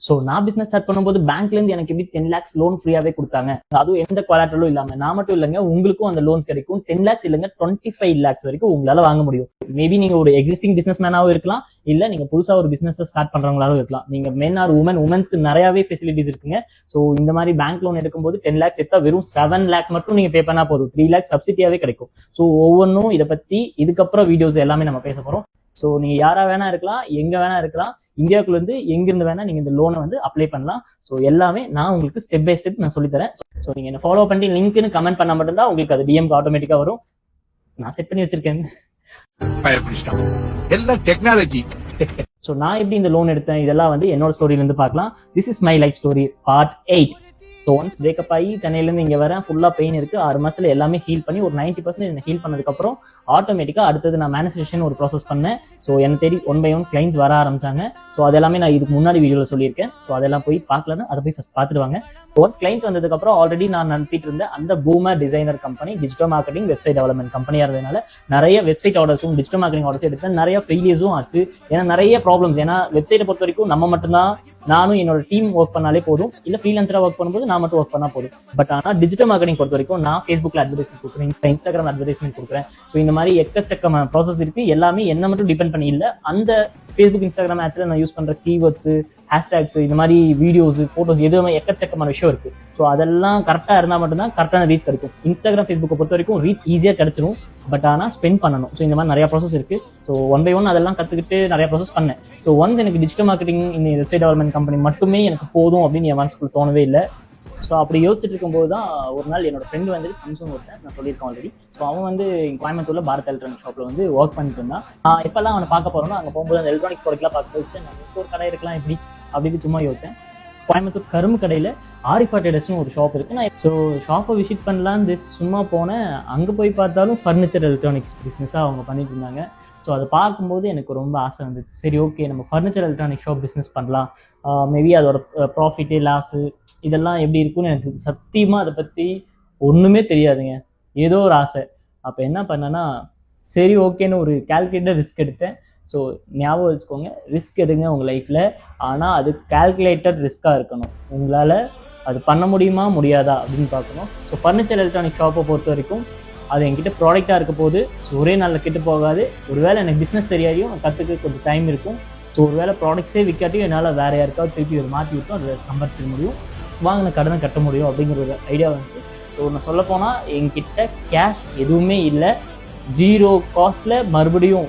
So நான் business start பண்ணும்போது பேங்க்ல இருந்து எனக்கு எப்படி 10 lakhs லோன் ஃப்ரீயாவே கொடுத்தாங்க. அதுவும் எந்த கொலாட்டரலும் இல்லாம. நான் மட்டும் இல்லைங்க, உங்களுக்கும் அந்த லோன்ஸ் கிடைக்கும். 10 lakhs இல்லைங்க, 25 lakhs வரைக்கும் உங்களால வாங்க முடியும். மேபி நீங்க ஒரு எக்ஸிஸ்டிங் பிசினஸ் மேனாவும் இருக்கலாம், இல்ல நீங்க புதுசா ஒரு பிசினஸ் ஸ்டார்ட் பண்றவங்களாலும் இருக்கலாம். நீங்க மென் ஆர் உமன்ஸ்க்கு நிறையவே ஃபெசிலிட்டிஸ் இருக்குங்க. ஸோ இந்த மாதிரி பேங்க் லோன் எடுக்கும்போது 10 lakhs எடுத்தா வெறும் 7 lakhs மட்டும் நீங்க பே பண்ணா போதும். 3 lakhs சப்சிடியாவே கிடைக்கும். ஸோ ஒவ்வொன்றும் இதை பத்தி இதுக்கப்புறம் வீடியோஸ் எல்லாமே நம்ம பேச போறோம். ஸோ நீங்க யாரா வேணா இருக்கலாம், எங்க வேணா இருக்கலாம், இந்தியாவுக்குள்ள இருந்து எங்கிருந்து வேணா நீங்க இந்த லோனை வந்து அப்ளை பண்ணலாம். ஸோ எல்லாமே நான் உங்களுக்கு ஸ்டெப் பை ஸ்டெப் நான் சொல்லித்தரேன். ஸோ நீங்க என்ன ஃபாலோ பண்ணி லிங்க்னு கமெண்ட் பண்ணா மட்டும்தான் உங்களுக்கு அது டிஎம்க்கு ஆட்டோமேட்டிக்கா வரும். நான் செட் பண்ணி வச்சிருக்கேன் எல்லாம் டெக்னாலஜி. ஸோ நான் எப்படி இந்த லோன் எடுத்தேன் இதெல்லாம் வந்து என்னோட ஸ்டோரியில இருந்து பார்க்கலாம். This is my life story part 8. So once breakup ஆகி சென்னையிலேருந்து இங்கே வரேன், ஃபுல்லாக பெயின் இருக்குது. 6 மாதத்துல எல்லாமே ஹீல் பண்ணி ஒரு 90% ஹீல் பண்ணதுக்கப்புறம் ஆட்டோமேட்டிக்காக அடுத்தது நான் மேனிஃபெஸ்டேஷன் ஒரு ப்ராசஸ் பண்ணேன். ஸோ என்னை தேடி 1 by 1 கிளைண்ட்ஸ் வர ஆரம்பிச்சாங்க. ஸோ அதெல்லாமே நான் இதுக்கு முன்னாடி வீடியோவில் சொல்லியிருக்கேன். ஸோ அதெல்லாம் போய் பார்க்கலன்னு அதை போய் ஃபஸ்ட் பார்த்துட்டு வாங்க. ஒன்ஸ் கிளைண்ட் வந்ததுக்கப்புறம் ஆல்ரெடி நான் நடத்திட்டு இருந்த அந்த boomer designer company digital marketing website development கம்பெனியாக இருந்ததுனால நிறைய வெப்சைட் ஆர்டர்ஸும் டிஜிட்டல் மார்க்கெட்டிங் ஆர்டர்ஸ் எடுத்தேன். நிறைய ஃபெயிலியர்ஸும் ஆச்சு. ஏன்னா நிறைய ப்ராப்ளம்ஸ். ஏன்னா வெப்சைட்டை பொறுத்த வரைக்கும் நம்ம மட்டும்தான், நானும் என்னோட டீம் ஒர்க் பண்ணாலே போதும், இல்லை ஃப்ரீலான்சராக ஒர்க் பண்ணும்போது நான் மட்டும் ஒர்க் பண்ணா போதும். பட் ஆனால் டிஜிட்டல் மார்க்கெட்டிங் பொறுத்த வரைக்கும் நான் ஃபேஸ்புக்கில் அட்வர்டைஸ்மெண்ட் கொடுக்குறேன், இன்ஸ்டாகிராம் அட்வர்டைஸ்மெண்ட் கொடுக்குறேன். ஸோ இந்த மாதிரி எக்கச்சக்கமான ப்ராசஸ் இருக்கு. எல்லாமே என்ன மட்டும் டிபெண்ட் பண்ணி இல்லை, அந்த ஃபேஸ்புக் இன்ஸ்டாகிராம் ஆட்ஸ்ல நான் யூஸ் பண்ற கீவேர்ட்ஸ், ஹேஷ்டேக்ஸ், இந்த மாதிரி வீடியோஸ், போட்டோஸ் எதுவுமே எக்கச்சக்கமான விஷயம் இருக்கு. ஸோ அதெல்லாம் கரெக்டாக இருந்தால் மட்டும்தான் கரெக்டான ரீச் கிடைக்கும். இன்ஸ்டாகிராம் ஃபேஸ்புக்கை பொறுத்த வரைக்கும் ரீச் ஈஸியாக கிடைச்சிரும், பட் ஆனால் ஸ்பெண்ட் பண்ணணும். ஸோ இந்த மாதிரி நிறைய ப்ராசஸ் இருக்கு. ஸோ 1 by 1 அதெல்லாம் கற்றுக்கிட்டு நிறைய ப்ராசஸ் பண்ணேன். ஸோ ஒன்ஸ் எனக்கு டிஜிட்டல் மார்க்கெட்டிங் இந்த வெப்சைட் டெவலப்மெண்ட் கம்பெனி மட்டுமே எனக்கு போதும் அப்படின்னு என் மனசுக்குள்ள தோணவே இல்லை. ஸோ அப்படி யோசிச்சுட்டு இருக்கும்போது தான் ஒரு நாள் என்னோட ஃப்ரெண்டு வந்து சாம்சங் ஒருத்தன், நான் சொல்லியிருக்கேன் ஆல்ரெடி. ஸோ அவன் வந்து கோயம்புத்தூர்ல பாரத் எலக்ட்ரானிக் ஷாப்ல வந்து ஒர்க் பண்ணிட்டு இருந்தான். எப்பெல்லாம் அவனை பார்க்க போறோம்னா அங்கே போகும்போது அந்த எலக்ட்ரானிக் ப்ராடக்ட்லாம் பார்க்க வச்சேன். நம்ம ஒரு கடை இருக்கலாம் எப்படி அப்படின்னு சும்மா யோசிச்சேன். கோயம்புத்தூர் கரும்பு கடையில் ஆரிஃபா ட்ரேடர்ஸ்னு ஒரு ஷாப் இருக்கு. நான் ஸோ ஷாப்பை விசிட் பண்ணலான்னு சும்மா போனேன். அங்கே போய் பார்த்தாலும் ஃபர்னிச்சர் எலக்ட்ரானிக்ஸ் பிஸ்னஸாக அவங்க பண்ணிட்டு இருந்தாங்க. ஸோ அதை பார்க்கும்போது எனக்கு ரொம்ப ஆசை வந்துச்சு. சரி, ஓகே, நம்ம ஃபர்னிச்சர் எலக்ட்ரானிக் ஷாப் பிஸ்னஸ் பண்ணலாம். மேபி அதோட ப்ராஃபிட்டு லாஸு இதெல்லாம் எப்படி இருக்குன்னு எனக்கு சத்தியமாக அதை பற்றி ஒன்றுமே தெரியாதுங்க. ஏதோ ஒரு ஆசை. அப்போ என்ன பண்ணேன்னா, சரி ஓகேன்னு ஒரு கால்குலேட்டட் ரிஸ்க் எடுத்தேன். ஸோ ஞாபகம் வச்சுக்கோங்க, ரிஸ்க் எடுங்க உங்கள் லைஃப்பில். ஆனால் அது கால்குலேட்டட் ரிஸ்க்காக இருக்கணும். உங்களால் அது பண்ண முடியுமா முடியாதா அப்படின்னு பார்க்கணும். ஸோ ஃபர்னிச்சர் எலக்ட்ரானிக் ஷாப்பை பொறுத்த வரைக்கும் அது என்கிட்ட ப்ராடக்டாக இருக்க போது. ஸோ ஒரே நாளில் கெட்டு போகாது. ஒருவேளை எனக்கு பிஸ்னஸ் தெரியாதையும் கற்றுக்க கொஞ்சம் டைம் இருக்கும். ஸோ ஒருவேளை ப்ராடக்ட்ஸே விற்காட்டியும் என்னால் வேறு யாருக்காவது திருப்பி ஒரு மாற்றி விட்டும் அதை சம்பாதிச்சிட முடியும், வாங்கின கடனை கட்ட முடியும் அப்படிங்கிற ஒரு ஐடியா வந்துச்சு. ஸோ நான் சொல்ல போனால் என்கிட்ட கேஷ் எதுவுமே இல்லை. 0 காஸ்ட்டில் மறுபடியும்